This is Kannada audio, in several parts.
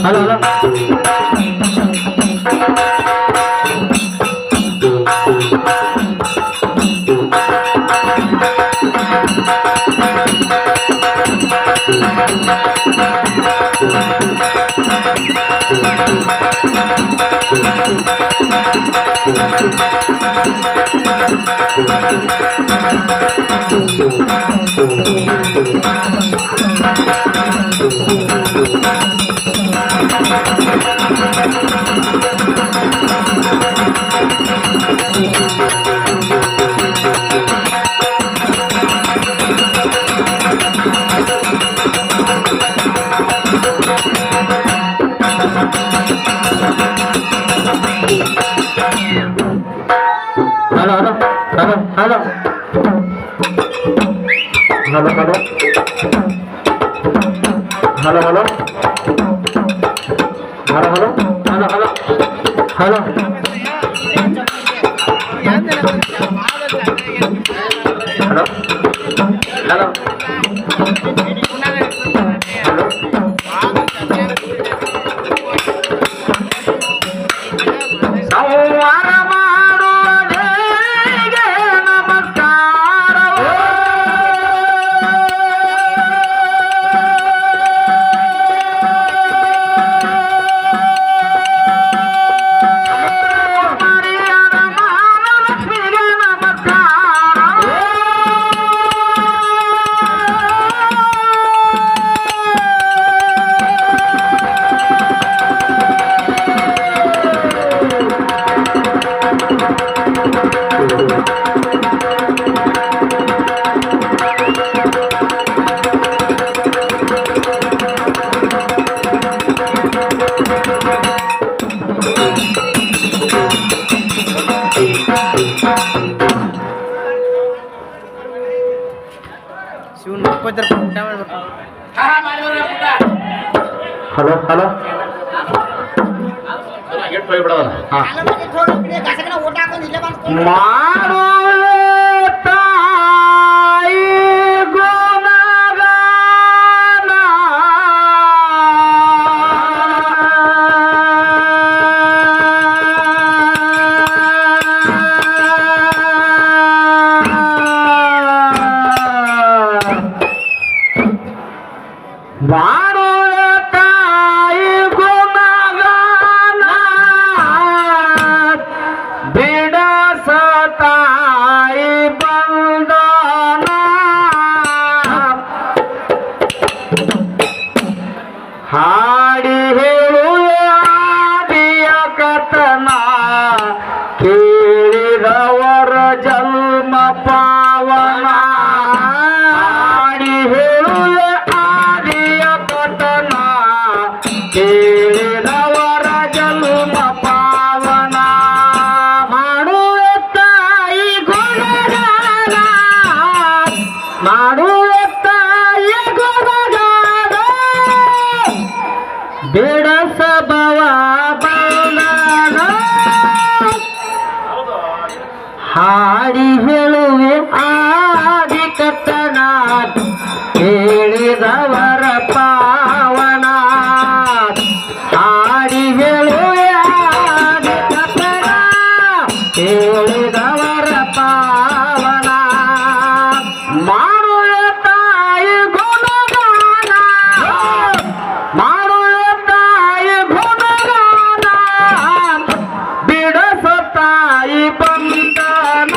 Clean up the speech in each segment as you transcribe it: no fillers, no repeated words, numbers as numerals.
ಹಲೋ ಹಲೋ ಮಾಡು ತಾಯಿ ಗುಣಗಾನ ಹಾಡಿ ಹೇಳುವೆ ಆದಿಯ ಕಥನ ಕೇಳಿದವರ ಜನ್ಮ ಪಾವನ. ಹಾಡಿ ಹೇಳುವೆ ಆದಿಯ ಕಥನ ಕೇಳಿದವರ ಜನ್ಮ ಪಾವನ. ಮಾಡುವೆ ತಾಯಿ ಗುಣಗಾನ, ಮಾಡುವೆ ತಾಯಿ ಗುಣಗಾನ, ಬೇಡಸ ಬವ ಬೌಲಾನ. ಹಾಡಿ ಹೇಳುವೆ ಆದಿ ಕಥನ ಕೇಳಿದವರ ಪಾವನ. ಹಾಡಿ ಹೇಳುವೆ ಆದಿ ಕಥನ ಕೇಳಿದವರ ಪಾವನ. ಮಾಡುವೆ ತಾಯಿ ಗುಣಗಾನ, ಮಾಡುವೆ ತಾಯಿ ಗುಣಗಾನ, ಬಿಡಸ ತಾಯಿ ಬಂಧನ.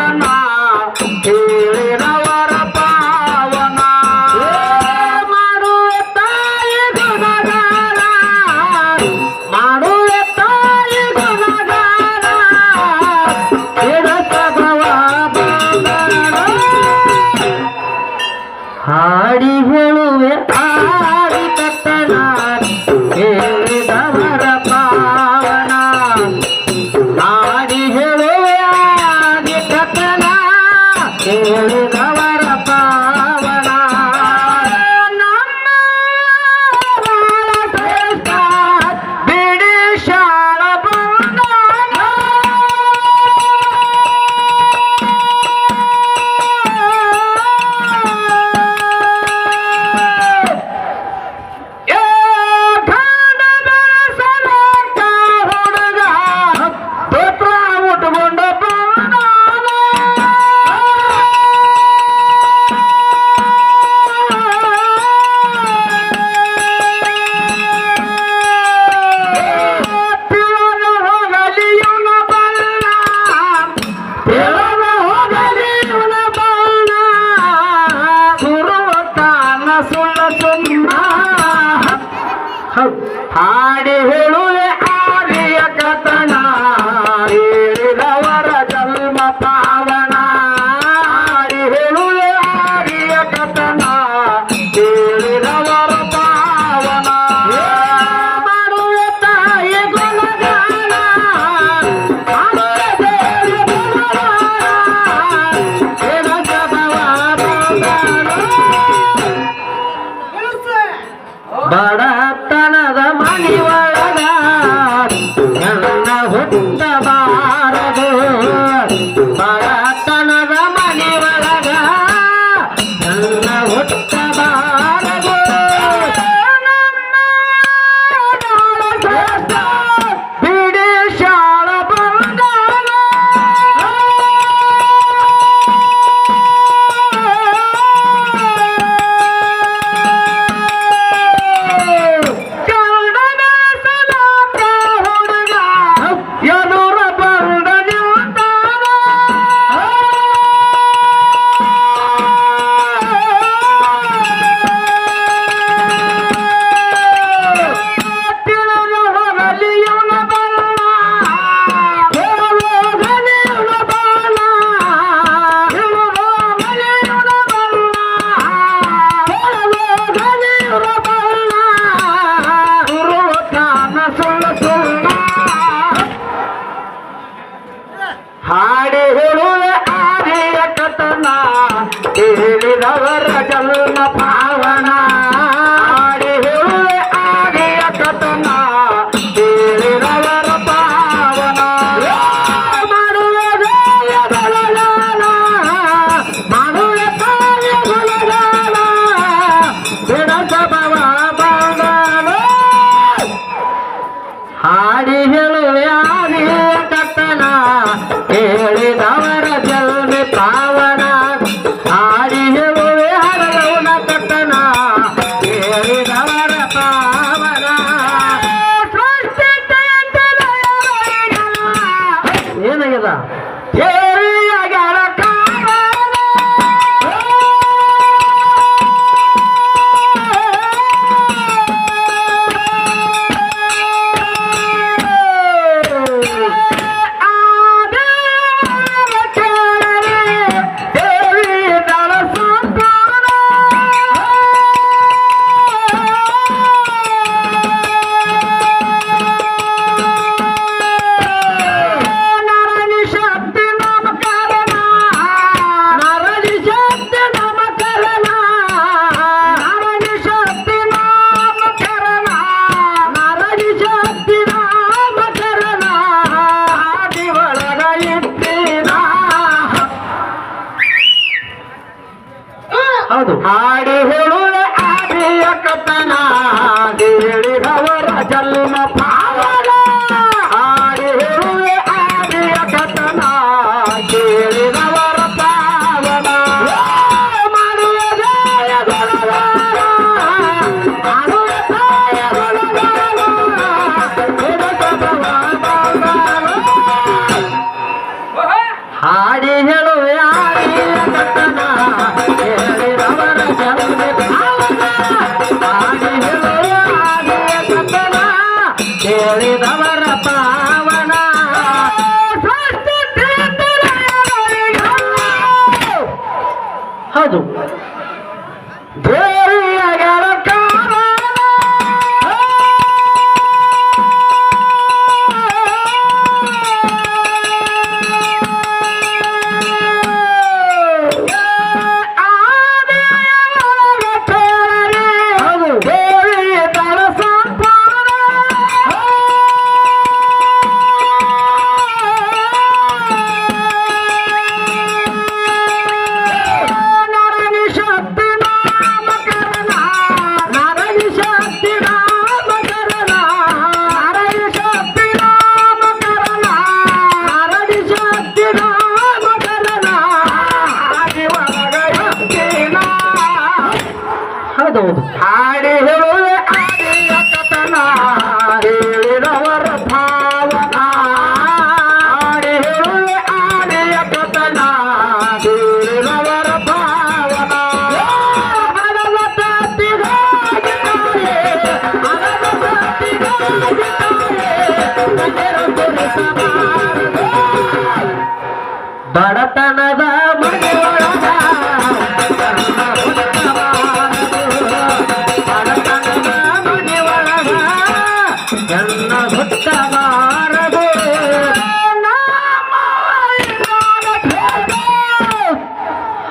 ಕಥನ ಹೇಳಿದವರ ಪಾವನ ಮಾಡುವ ತಾಯಿ ಗುಣಗಾನ ಮಾಡುವ ತಾಯಿ ಗುಣಗಾನ ಹಿಡಸಬವ ಹಾಡಿ ಹೇಳುವೆ ಆಡಿ ಕಥನ ಹೇಳಿದವರ ಪಾವನ ಹಾಡಿ ಹೇಳುವೆ ಆಡಿ ಕಥನ ಹೇಳಿದವರ ಪಾವನ ನಮ್ಮ ಬಾಳ ಶ್ರೇಷ್ಠ ಬಿಡಿ ಶಾಳ ಹಾಡಿ ಹೇಳುವೆ ಆರ್ಯ ಕಥನ ಹೇಳಿದವರ ಜನ್ಮ ಪಾವನ ಹಾಡಿ ಹೇಳುವೆ ಆರ್ಯ ಕಥನ ಹೇಳಿದವರ ಪಾವನ ಮಾಡುವೆ ತಾಯಿ ಗುಣಗಾನ ಮಾಡುವೆ ದೇವಿ ಗುಣಗಾನ ಬಡತನದ ಮನೆಯೊಳಗ ನನ್ನ ಹುಟ್ಟಬಾರದು ಬಡತನದ ಮನೆಯೊಳಗ ನನ್ನ ಹುಟ್ಟಬಾರದು ಬಿಡಿ ಶಾಳ ಬಂದಾನ ಹಾಡಿ ಹೇಳುವೆ ಆರ್ಯ ಕಥನ ಹೇಳಿದವರ ಜನ್ಮ ಪಾವನ ಹಾಡಿ ಹೇಳುವೆ ಆರ್ಯ ಕಥನ ಹೇಳಿದವರ ಪಾವನ ಮಾಡುವೆ ದೇವಿಯ ಗುಣಗಾನ ಮಾಡುವೆ ತಾಯಿಯ ಗುಣಗಾನ ಬಿಡಸಬವ ಬಂಗಾನ ಹಾಡಿ ಹೇಳುವೆ ಆರ್ಯ ಕಥನ ಹೇಳಿದವರ ಜನ್ಮ ಪಾವನ ಹಾಡಿ ಹೇಳುವೆ ಹರಗೌನ ಕಥನ ಹೇಳಿದವರ ಪಾವನ ಏನಾಗ್ಯದ ಹೇರಿಯಾಗ್ಯಾರ ಹೌದು ಹಾಡಿ ಹೇಳುವೆ ಆದಿಯ ಕಥನ ಹೇಳಿದವರ ಜನ್ಮ ಪಾವನ ಹಾಡಿ ಹೇಳುವೆ ಆದಿಯ ಕಥನ ಕೇಳಿದವರ ಪಾವನ ಮಾಡುವೆ ದೇವಿಯ ಗುಣಗಾನ ಮಾಡುವೆ ತಾಯಿಯ ಗುಣಗಾನ ಹಿಡಸಬವ ಬಂಗಾನ ಹಾಡಿ ಹೇಳುವೆ ಆದಿಯ ಕಥನ ಹೇಳಿದವರ ಜನ್ಮ ಪಾವನ ಹಾಡಿ ಹೇಳುವೆ ಆದಿಯ ಕಥನ ಹೇಳಿದವರ ಪಾವನ ಹೌದು ದೇವಿಯಗಳ ಹಾಡಿ ಹೇಳುವೆ ಆದಿಯ ಕಥನ ಹೇಳಿದವರ ಭಾವನ ಹಾಡಿ ಹೇಳುವೆ ಆದಿಯ ಕಥನ ಹೇಳಿದವರ ಭಾವನ ಬಡತನದ ಮನೆಯೊಳಗ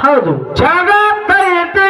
ಹೌದು ಜಗತ್ತೈತಿ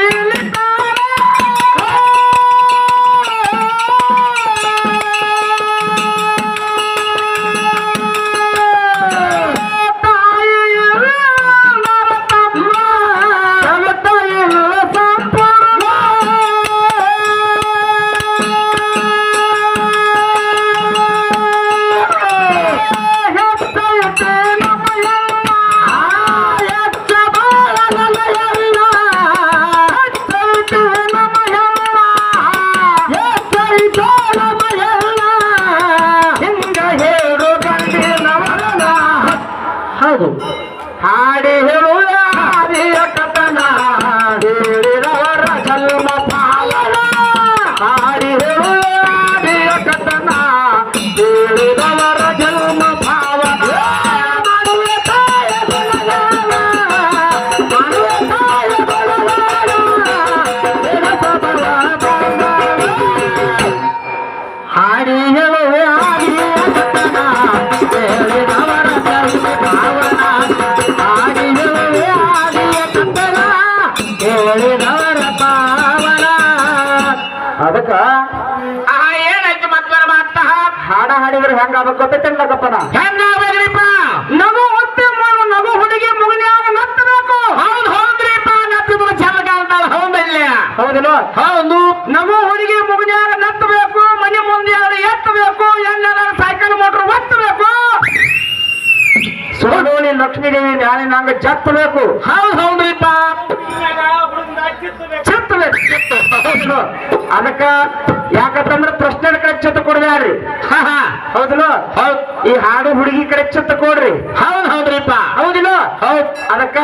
ಹೌದು ಹಾಡಿ ಹೇಳುವ ಆದಿಯ ಕಥನ ಹೇಳಿದವರ ಜನ್ಮ ಪಾವನ ಹಾಡಿ ಹೇಳುವ ಆದಿಯ ಕಥನ ಹೇಳಿದವರ ಜನ್ಮ ಪಾವನ ಮಾಡುವೆ ತಾಯ ಗುಣಗಾನ ಮಾಡುವೆ ತಾಯ ಗುಣಗಾನ ಹಾಡಿ ಹೇಳುವ ಆದಿಯ ಕಥನ ಹೇಳಿದವರ ಜನ್ಮ ಪಾವನ ಹಾಡಿ ಹೇಳುವೆ ಆದಿಯ ಕಥನ ಹೇಳಿದವರ ಪಾವನ ಅದಕ್ಕ ಏನೈತಿ ಮತ್ವರ ಮಾತ ಹಾಡ ಹಾಡಿದ್ರೆ ಹೆಂಗಾಗಬೇಕು ಗೊತ್ತೈತೇನಕಪ್ಪನ ಹೆಂಗಾಗ್ಬೇಕ್ರಿಪ್ಪ ನಗು ಹೊತ್ತೆ ನಗು ಹುಡುಗಿ ಮುಗಿನ್ಯಾಗ ನತ್ತಬೇಕು ಹೌದು ಹೌದ್ರಿಪ್ಪ ನತ್ತಿದ್ರು ಚಂದ ಅಂತಾಳ ಹೌದಿಲ್ಲ ಹೌದಿಲ್ಲ ಹೌದು ನಗು ಹುಡುಗಿ ಮುಗಿನ್ಯಾಗ ನತ್ತಬೇಕು ಮನೆ ಮುಂದೆ ಎತ್ತಬೇಕು ಎಲ್ಲರ ಸೈಕಲ್ ಮೋಟ್ರ್ ಒತ್ತಬೇಕು ಸೋಡೋಳಿ ಲಕ್ಷ್ಮೀದೇವಿ ಮ್ಯಾಲೆ ನಂಗ ಜತ್ತಬೇಕು ಹೌದು ಹೌದ್ರಿಪ್ಪ ಅದಕ್ಕ ಯಾಕಂತಂದ್ರ ಪ್ರಶ್ನೆ ಕಡೆ ಚಿತ್ತ ಕೊಡ್ಬ್ಯಾಡ್ರಿ ಹೌದಿಲ್ಲ ಹೌದ್ ಈ ಹಾಡು ಹುಡುಗಿ ಕಡೆ ಚಿತ್ತ ಕೊಡ್ರಿ ಹೌದ್ ಹೌದ್ರಿಪ್ಪ ಹೌದಿಲ್ಲ ಹೌದ್ ಅದಕ್ಕ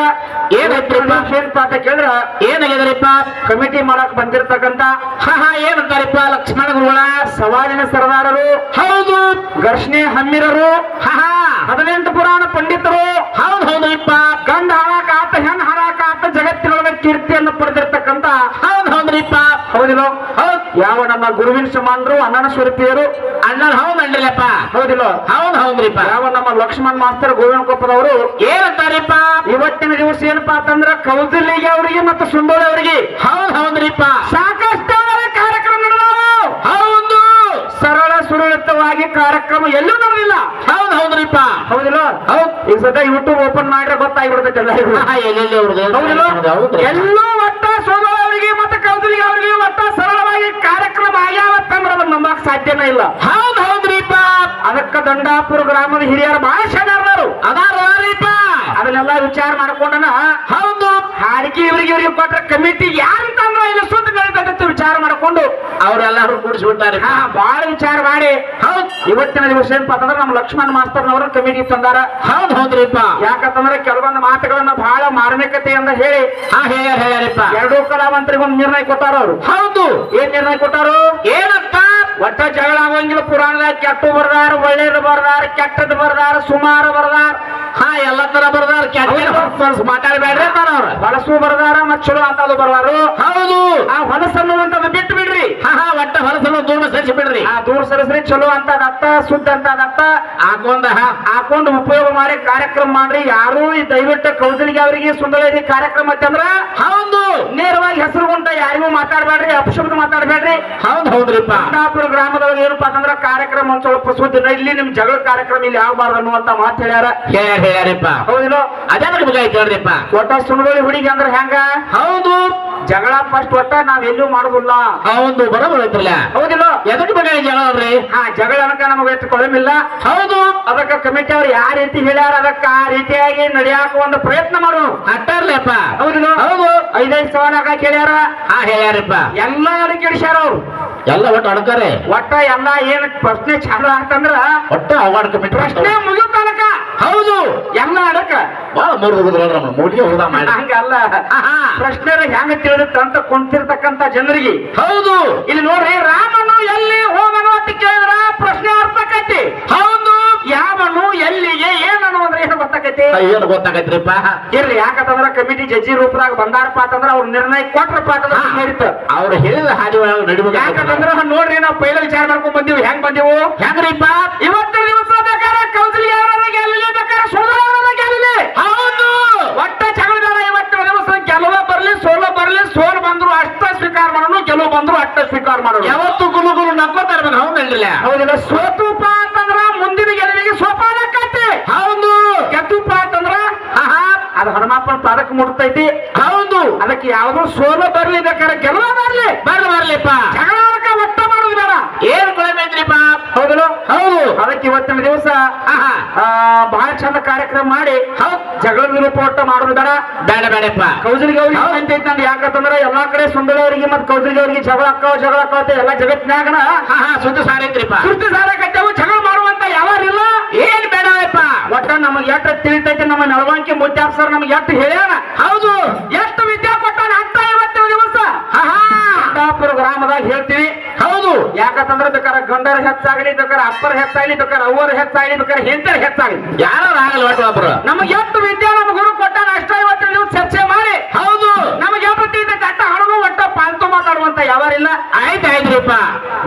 ಏನೈತ್ರಿಪ್ಪ ಏನಪ್ಪ ಅಂತ ಕೇಳಿದ್ರ ಏನಾಗ್ಯದ್ರಿಪ್ಪ ಕಮಿಟಿ ಮಾಡಕ್ ಬಂದಿರ್ತಕ್ಕಂತ ಏನಂತಾರಿಪ್ಪ ಲಕ್ಷ್ಮಣ ಗುರುಗಳ ಸವಾಲಿನ ಸರ್ದಾರರು ಹೌದು ಘರ್ಷಣೆ ಹಮ್ಮಿರರು 18 ಪುರಾಣ ಪಂಡಿತರು ಹೌದ್ ಹೌದ್ರಿಪ್ಪ ಗಂಡ ಹಾಳಾಕ ಆತ ಹೆಣ್ ಹಾಳಾಕ ಆತ ಜಗತ್ತಿನೊಳಗೆ ಕೀರ್ತಿಯನ್ನು ಪಡೆದಿರ್ತಕ್ಕಂತ ಹೌದ್ ಹೌದ್ರಿಪ್ಪ ಹೌದಿಲ್ಲ ಹೌದ್ ಯಾವ ನಮ್ಮ ಗುರುವಿನ ಸಮಾನರು ಅಣ್ಣನ ಸ್ವರೂಪಿಯರು ಅಣ್ಣನ ಹೌದ್ ಅಂಡಿಲ್ಲಪ್ಪ ಹೌದಿಲ್ಲ ಹೌದ್ ಹೌದ್ರಿಪ್ಪ ಯಾವ ನಮ್ಮ ಲಕ್ಷ್ಮಣ್ ಮಾಸ್ತರ್ ಗೋವಿನ ಕೊಪ್ಪದವರು ಏನಂತಾರಿಪ್ಪ ಇವತ್ತಿನ ದಿವಸ ಏನಪ್ಪಾ ಅಂತಂದ್ರ ಕೌದಲಿಗೆ ಅವರಿಗೆ ಮತ್ತು ಸುಂದೋಳಿ ಅವರಿಗೆ ಹೌದ್ ಹೌದ್ರಿಪ್ಪ ಸಾಕಷ್ಟು ಕಾರ್ಯಕ್ರಮ ನಡೆದವು ಹೌದು ಸರಳ ಸುರಳಿತವಾಗಿ ಕಾರ್ಯಕ್ರಮ ಎಲ್ಲೂ ನಡೆದಿಲ್ಲ ಹೌದ್ ಹೌದ್ರಿಪ್ಪ ಹೌದಿಲ್ಲ ಹೌದ್ ಈಗ ಸದ್ಯ ಯೂಟ್ಯೂಬ್ ಓಪನ್ ಮಾಡ್ರೆ ಗೊತ್ತಾಗ್ಬಿಡ್ತೈತೆ ಎಲ್ಲೂ ಒಟ್ಟ ಸೋದೋಳಿ ಅವರಿಗೆ ಮತ್ತು ಕೌದಲಿಗೆ ಅವರಿಗೆ ಒಟ್ಟ ಸರಳವಾಗಿ ಕಾರ್ಯಕ್ರಮ ಆಗ್ಯಾವತ್ತಂದ್ರೆ ಅದನ್ನ ನಂಬಕ್ ಸಾಧ್ಯನೇ ಇಲ್ಲ ಹೌದ್ ಹೌದ್ರಿಪ್ಪ ಅದಕ್ಕ ದಂಡಾಪುರ ಗ್ರಾಮದ ಹಿರಿಯರ ಬಹಳ ಶಗಾರರು ಅದಾರೀಪ ಅದನ್ನೆಲ್ಲ ವಿಚಾರ ಮಾಡ್ಕೊಂಡನ ಹೌದು ಹಾಡಿಕೆ ಇವರಿಗೆ ಕೊಟ್ಟ ಕಮಿಟಿ ಯಾರಂತಂದ್ರ ಇಲ್ಲಿ ಸುದ್ದಿ ವಿಚಾರ ಮಾಡ್ಕೊಂಡು ಅವ್ರೆಲ್ಲಾರು ಕೂಡಿಸ್ಬಿಟ್ಟಾರೆ. ಬಾಳ ವಿಚಾರ ಮಾಡಿ ಹೌದ್ ಇವತ್ತಿನ ದಿವಸ ಏನಪ್ಪಾ ಅಂತಂದ್ರೆ ನಮ್ಮ ಲಕ್ಷ್ಮಣ ಮಾಸ್ತರ್ನವರು ಕಮಿಟಿ ತಂದಾರ. ಹೌದ್ರಿಪ್ಪ. ಯಾಕಂತಂದ್ರೆ ಕೆಲವೊಂದು ಮಾತುಗಳನ್ನ ಬಹಳ ಮಾರ್ಮಿಕತೆಯಿಂದ ಹೇಳಿ ಹೇಳ್ಯಾರಿಪ್ಪ. ಎರಡೂ ಕಲಾವಂತರಿಗೆ ಒಂದು ನಿರ್ಣಯ ಕೊಟ್ಟಾರ ಅವರು. ಹೌದು. ಏನ್ ನಿರ್ಣಯ ಕೊಟ್ಟಾರು? ಏನಪ್ಪ? ಒಟ್ಟ ಜಗಳ ಆಗೋಂಗಿಲ್ಲ. ಪುರಾಣದಾಗ ಕೆಟ್ಟು ಬರ್ದಾರ, ಒಳ್ಳೇದು ಬರ್ದಾರ, ಕೆಟ್ಟದ್ದು ಬರ್ದಾರ, ಸುಮಾರು ಬರ್ದಾರ, ಎಲ್ಲ ತರ ಬರ್ದಾರ. ಕೆಟ್ಟ ಮಾತಾಡಬೇಡ್ರಿ ಅವ್ರ. ಹೊಲಸು ಬರ್ದಾರ ಮತ್ ಚಲೋ ಅಂತದು ಬರ್ದಾರು. ಹೌದು. ಆ ಹೊಲಸನ್ನುವಂತದ ಬಿಟ್ಟು ಬಿಡ್ರಿ. ಒಟ್ಟ ಹೊಲಸನ್ನು ದೂರ ಸರಿಸಿ ಬಿಡ್ರಿ. ದೂರ ಸರಿಸ್ರಿ. ಚಲೋ ಅಂತದತ್ತ, ಶುದ್ಧ ಅಂತದತ್ತ ಹಾಕೊಂಡು ಉಪಯೋಗ ಮಾಡಿ ಕಾರ್ಯಕ್ರಮ ಮಾಡ್ರಿ. ಯಾರು ಈ ದಯವಿಟ್ಟು ಕೌದಲಿಗೆ ಅವರಿಗೆ ಸುಂದರ ಕಾರ್ಯಕ್ರಮ ಅಂತಂದ್ರ ಹೌದು ನೇರವಾಗಿ ಹೆಸರು ಉಂಟ ಯಾರಿಗೂ ಮಾತಾಡ್ಬೇಡ್ರಿ, ಅಪಶಬ್ದ ಮಾತಾಡ್ಬೇಡ್ರಿ. ಹೌದ್ರಿಪ್ಪ. ಕುಂದಾಪುರ ಗ್ರಾಮದೊಳಗೆ ಏನಪ್ಪಾ ಅಂತಂದ್ರ ಕಾರ್ಯಕ್ರಮ ಒಂದ್ ಸ್ವಲ್ಪ ಸುದ್ದಿ ಇಲ್ಲಿ ನಿಮ್ ಜಗಳ ಕಾರ್ಯಕ್ರಮ ಇಲ್ಲಿ ಆಗ್ಬಾರ್ದು ಅನ್ನುವಂತ ಮಾತು ಹೇಳ್ಯಾರಿಪ್ಪ. ಹೌದಿಲ್ಲ? ಅದೇ ಕೇಳ್ರಿಪ್ಪ. ಒಟ್ಟ ಸುಣಗೋಳಿ ಹುಡುಗಿ ಅಂದ್ರ ಹೆಂಗ? ಹೌದು. ಜಗಳ ಫಸ್ಟ್ ಒಟ್ಟ ನಾವ್ ಎಲ್ಲೂ ಮಾಡುದಿಲ್ಲ. ಹೌದು ಬರೋಬರ್ ಐತ್ರಲ್ಲ. ಹೌದಿಲ್ಲ? ಎದಕ್ಕೆ ಬಗ್ಗೆ ಜಗಳ ಅಲ್ರಿ? ಜಗಳ ಅನಕ ನಮಗೆ ಎಷ್ಟು ಕೊಳಮಿಲ್ಲ. ಹೌದು. ಅದಕ್ಕ ಕಮಿಟಿ ಅವ್ರು ಯಾವ ರೀತಿ ಹೇಳ್ಯಾರ ಅದಕ್ಕ ಆ ರೀತಿಯಾಗಿ ನಡಿಯಾಕ ಒಂದು ಪ್ರಯತ್ನ ಮಾಡು ಅಟ್ಟಾರ್ಲಪ್ಪ. ಹೌದಿಲ್ಲ? ಹೌದು. 5-5 ಸವಾಲ ಹೇಳ್ಯಾರ. ಹೇಳ್ಯಾರಿಪ್ಪ. ಎಲ್ಲಾರು ಕೆಡಿಸ್ಯಾರ ಅವ್ರು. ಎಲ್ಲ ಒಟ್ಟು ಅಡಕಾರೆ. ಒಟ್ಟ ಎಲ್ಲ ಏನ್ ಪ್ರಶ್ನೆ ಚಾಲು ಆಗ್ತಂದ್ರ ಒಟ್ಟ ಅವಾರ್ಡ್ ಕಮಿಟಿ ಪ್ರಶ್ನೆ ಮುಗಿತನಕ. ಹೌದು. ಎಲ್ಲ ಅಡಕ ಬಾಳ ಮೂಡಿಗೆ ಹೋದ ಮಾಡಿ ಹಂಗಲ್ಲ. ಪ್ರಶ್ನೆ ಹೆಂಗ ತಿಳಿದಂತ ಕುಂತಿರ್ತಕ್ಕಂತ ಜನರಿಗೆ. ಹೌದು. ಇಲ್ಲಿ ನೋಡ್ರಿ, ರಾಮನು ಎಲ್ಲಿ ಹೋಗನು ಅಂತ ಕೇಳಿದ್ರ ಪ್ರಶ್ನೆ ಅರ್ಥಕೈತಿ. ಹೌದು. ಯಾವನು ಎಲ್ಲಿಗೆ ಏನನ್ನು ಅಂದ್ರೆ ಏನು ಗೊತ್ತಾಕೈತಿ? ಏನು ಗೊತ್ತಾಕೈತ್ರಿಪ್ಪ? ಇರ್ಲಿ. ಯಾಕಂತಂದ್ರ ಕಮಿಟಿ ಜಡ್ಜಿ ರೂಪದಾಗ ಬಂದಾರಪ್ಪ ಅಂತಂದ್ರ ಅವ್ರ ನಿರ್ಣಯ ಕೊಟ್ರಪ್ಪ ಅಂತಂದ್ರ ನಡೀತ. ಅವ್ರು ಹೇಳಿದ ಹಾದಿ ನಡಿಬೇಕು. ಯಾಕಂತಂದ್ರ ನೋಡ್ರಿ, ನಾವು ಪೈಲ ವಿಚಾರ ಮಾಡ್ಕೊಂಡ್ ಬಂದಿವಿ. ಹೆಂಗ್ ಬಂದಿವು? ಹೆಂಗ್ರಿಪ್ಪ? ಇವತ್ತು ದಿವಸ ಬೇಕಾದ್ರೆ ಕೌಸಲ್ಯ ಅವರ ಗೆಲ್ಲಲಿ, ಬೇಕಾದ್ರೆ ಸುಂದರ ಅವರ ಗೆಲ್ಲಲಿ. ಹೌದು. ಒಟ್ಟ ಜಗಳ ಬೇಡ. ಇವತ್ತಿನ ದಿವಸ ಗೆಲುವ ಬರ್ಲಿ, ಸೋಲು ಬಂದ್ರು ಅಷ್ಟ ಸ್ವೀಕಾರ ಮಾಡೋಣ, ಗೆಲುವು ಬಂದ್ರು ಅಷ್ಟ ಸ್ವೀಕಾರ ಮಾಡೋಣ. ಯಾವತ್ತು ಗುಲು ನಕ್ಕೋತಾ ಇರ್ಬೇಕು. ಹೌದಿಲ್ಲ? ಹೌದಿಲ್ಲ? ಸೋತುಪ ಅಂತಂದ್ರ ಮುಂದಿನ ಗೆಲುವಿಗೆ ಸೋಪಾನಕ್ಕೈತಿ. ಹೌದು. ಗೆದ್ದುಪ ಅಂತಂದ್ರ ಅದು ಹನುಮಪ್ಪನ ಪಾದಕ್ಕೆ ಮುಟ್ತೈತಿ. ಹೌದು. ಅದಕ್ಕೆ ಯಾವ್ದು ಸೋಲು ಬರ್ಲಿ, ಬೇಕಾದ್ರೆ ಗೆಲುವ ಬರ್ಲಿಪ್ಪ. ಜಗಳಕ ಒಟ್ಟ ಮಾಡೋದು ಬೇಡ. ಏನ್ ಕೊಳಬೇಕ್ರಿಪ್ಪ? ಹೌದಲ್ಲ? ಹೌದು. ಅದಕ್ಕೆ ಇವತ್ತಿನ ದಿವಸ ಬಹಳ ಚಂದ ಕಾರ್ಯಕ್ರಮ ಮಾಡಿ ಜಗಳ ವಿರೂಪ ಒಟ್ಟ ಮಾಡೋದು ಬೇಡಪ್ಪ. ಕೌಸಲಿಗೆ ಅವ್ರಿಗೆ ಅಂತೈತಂದ್ರೆ ಯಾಕಂತಂದ್ರ ಎಲ್ಲಾ ಕಡೆ ಸುಂದರವರಿಗೆ ಮತ್ ಕೌಸಲಿಗೆ ಅವ್ರಿಗೆ ಜಗಳ ಅಕ್ಕಾವ ಎಲ್ಲ ಜಗತ್ತಿನಾಗನ ಸುದ್ದಿ ಸಾರೈತ್ರಿಪ್ಪ. ಸುದ್ದಿ ಸಾರಕತ್ತೇವು. ಜಗಳ ಮಾಡುವಂತ ಯಾವಾರಿಲ್ಲ. ಏನ್ ಬೇಡಪ್ಪ. ಒಟ್ಟ ನಮಗೆ ಎಷ್ಟು ತಿಳಿತೈತಿ ನಮ್ಮ ನಳವಂಕಿ ಮುತ್ಯಾಪ್ ಸರ್ ನಮ್ಗೆ ಎಷ್ಟು ಹೇಳ್ಯಾನ. ಹೌದು. ಎಷ್ಟು ವಿದ್ಯಾ ಕೊಟ್ಟಾನ ಅಂತ ಇವತ್ತಿನ ದಿವಸ ಕುಂದಾಪುರ ಗ್ರಾಮದಾಗ ಹೇಳ್ತೀವಿ. ಹೌದು. ಯಾಕಂತಂದ್ರೆ ಬೇಕಾದ್ರೆ ಗಂಡರ ಹೆಚ್ಚಾಗಲಿ, ಬೇಕಾದ್ರೆ ಅಪ್ಪರ ಹೆಚ್ಚಾಗಲಿ, ಬೇಕಾದ್ರೆ ಅವ್ವರ ಹೆಚ್ಚಾಗಲಿ, ಬೇಕಾದ್ರೆ ಹೆಂಡರ ಹೆಚ್ಚಾಗಲಿ, ಯಾರು ಆಗಲ್ಲ. ಒಬ್ಬರು ನಮಗೆ ಎಷ್ಟು ವಿದ್ಯಾ ನಮ್ಮ ಗುರು ಕೊಟ್ಟಾನ ಅಷ್ಟ ಇವತ್ತಿನ ದಿವಸ ಚರ್ಚೆ ಮಾಡಿ. ಹೌದು. ನಮಗೆ ಎಷ್ಟು ತಿಳಿತೈತಿ ಅಟ್ಟ ಹಣನು ಒಟ್ಟ ಪಾಲ್ತು ಮಾತಾಡುವಂತ ಯಾವಾರಿಲ್ಲ. ಆಯ್ತಾಯ್ತ್ರಿಪ್ಪ.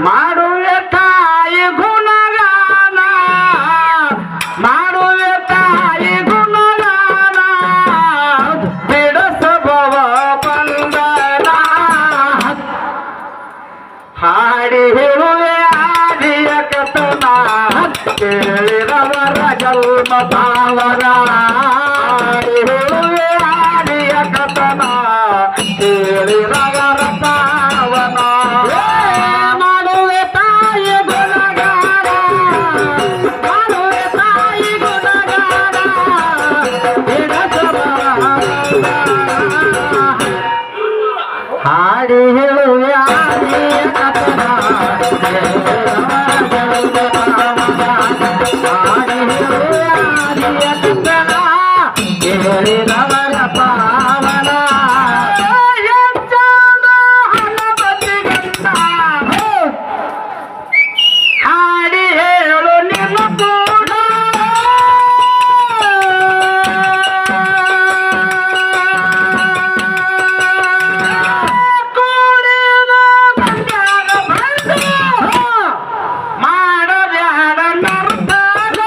ಮಾಡುವೆ ತಾಯಿ ಗುಣಗಾನ, ಮಾಡುವೆ ತಾಯಿ ಗುಣಗಾನ, ಬಿಡಸಬವ ಬಂದನ, ಹಾಡಿ ಹೇಳುವೆ ಆದಿಯ ಕಥನ, ಕೇಳಿದವರ ಜನ್ಮ ಭಾವನ, ಹಾಡಿ ಹೇಳುವೆ ಆದಿಯ ಕಥನ, ಕೇಳಿದವರ ಭಾವನ. ಮಾಡುವೆ ತಾಯಿ ಗುಣಗಾನ, ಮಾಡುವೆ ತಾಯಿ ಗುಣಗಾನ, ಹಾಡಿ ಹೇಳುವೆ ಆದಿಯ ಕಥನ, ಹಾಡಿ ಹೇಳುವೆ ಆದಿಯ ಕಥನ, ಕೇಳಿದವರ ಪಾವನ. ಹಾಡಿ ಹೇಳು ನಿನ್ನ ಕೂಡ ಕೂಡಿದ ಬಂಗಾರ ಬಂದು ಮಾಡಬ್ಯಾಡ ನರ್ತನ.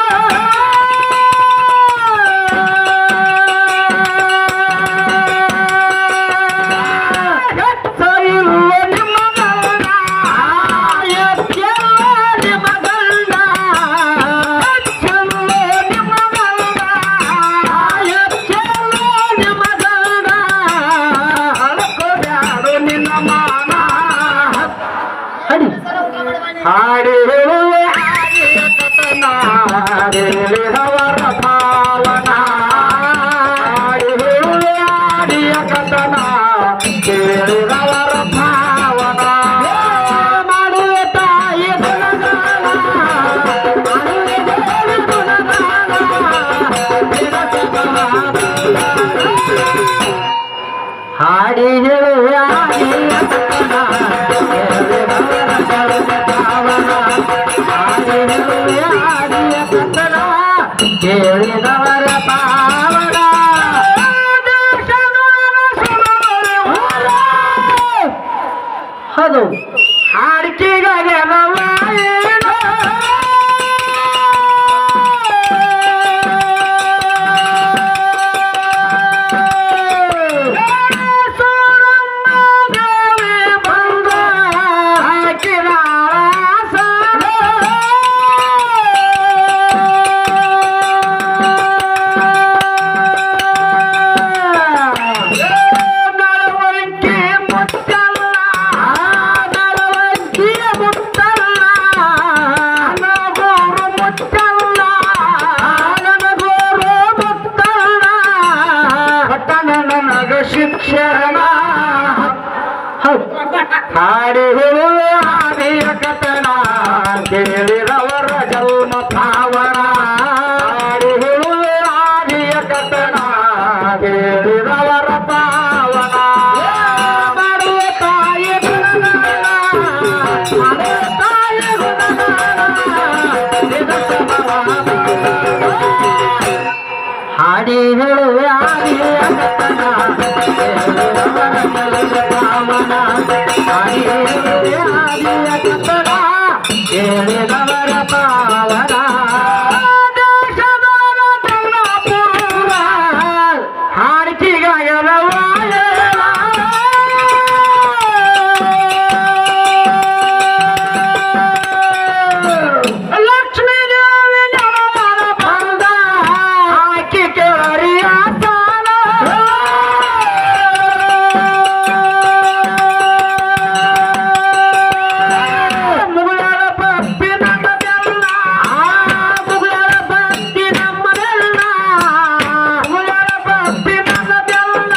ಹೆಚ್ಚಿರುವ ನಿಮ್ಮ ಗಂಡ, ಹೆಚ್ಚಿರುವ ನಿಮ್ಮ ಗಂಡ, ಹೆಚ್ಚಿರುವ ನಿಮ್ಮ ಗಂಡ, ಹೆಚ್ಚಿರುವ ನಿಮ್ಮ ಗಂಡ, ಹಳಕೋಬ್ಯಾಡು ನಿನ್ನ ಮಾನ. ಹಾಡಿ ಹೇಳುವೆ ಆದಿಯ ಕಥನ, ಕೇಳಿದವರ ಭಾವನ, ಹಾಡಿ ಹೇಳುವೆ ಆದಿಯ ಕಥನ, ಕೇಳಿದವರ ಭಾವನ. ಹಾಡಿ ಹೇಳುವ ಆದಿಯ ಕಥನ ಕೇಳಿದವರ ಜನ್ಮ ಪಾವನ. ಹಾಡಿ ಹೇಳುವ ಆದಿಯ ಕಥನ ಕೇಳಿದವರ ಪಾವನ. ಹೌದು ಹಾಡಿಕೆಗಾಗಿ ಶಿಕ್ಷಣ ಹಾಡಿ ಹೇಳುವ ಆದಿಯ ಕಥನ ಕೇಳಿದವರ ಜನ್ಮ ಪಾವನ. ಹಾಡಿ ಹೇಳುವ ಆದಿಯ ಕಥನ ಕೇಳಿದವರ ಪಾವನ. ಮಾಡುವ ತಾಯಿ ಗುಣಗಾನ, ಮಾಡುವ ತಾಯಿ ಹಾಡಿ ಹೇಳುವ ಆದಿಯ ಕಥನ ಕೇಳಿದವರ ಜನ್ಮ ಪಾವನ. ಹಾಡಿ ಹೇಳುವ ಆದಿಯ ಕಥನ ಕೇಳಿದವರ ಪಾವನ. ದೇಶದವರ ಜನ್ಮಪೂರ್ವ ಹಾಡಿಕೆಗಾಗಲವ ಲಕ್ಷ್ಮೀ ದೇವಿ ಜನವರ ಬಂದ ಹಾಕಿ ಕೇಳರಿಯ ಸಾಲ. ಮುಗುಳರ ಭಕ್ತಿ ನಮ್ಮದೆಲ್ಲ, ಮುಗುಳರ ಭಕ್ತಿ ನಮ್ಮದೆಲ್ಲ, ಮುಗುಳರ ಭಕ್ತಿ ನಮ್ಮದೆಲ್ಲ,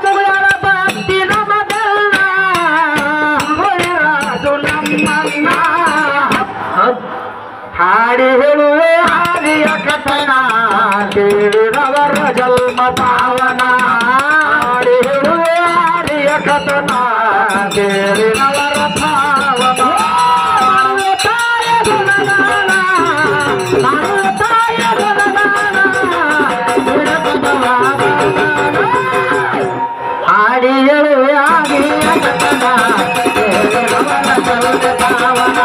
ಮುಗುಳರ ಭಕ್ತಿ ನಮ್ಮದೆಲ್ಲ. ಮುಗುಳರಾಜು ನಮ್ಮನ್ನ ಹಾಡಿ ಹೇಳುವೆ ಆದಿಯ ಕಥನ ಕೇಳಿದವರ ಜನ್ಮ ಪಾವನ. ಹಾಡಿ ಹೇಳುವೆ ಆದಿಯ ಕಥನ ಕೇಳಿದವರ ಪಾವನ. ಮಾಡುವ ತಾಯ ಗುಣಗಾನ, ಮಾಡುವ ತಾಯ ಗುಣಗಾನ, ಗುಣಪದವ ಗುಣಗಾನ. ಹಾಡಿ ಹೇಳುವೆ ಆದಿಯ ಕಥನ ಕೇಳಿದವರ ಜನ್ಮ ಪಾವನ.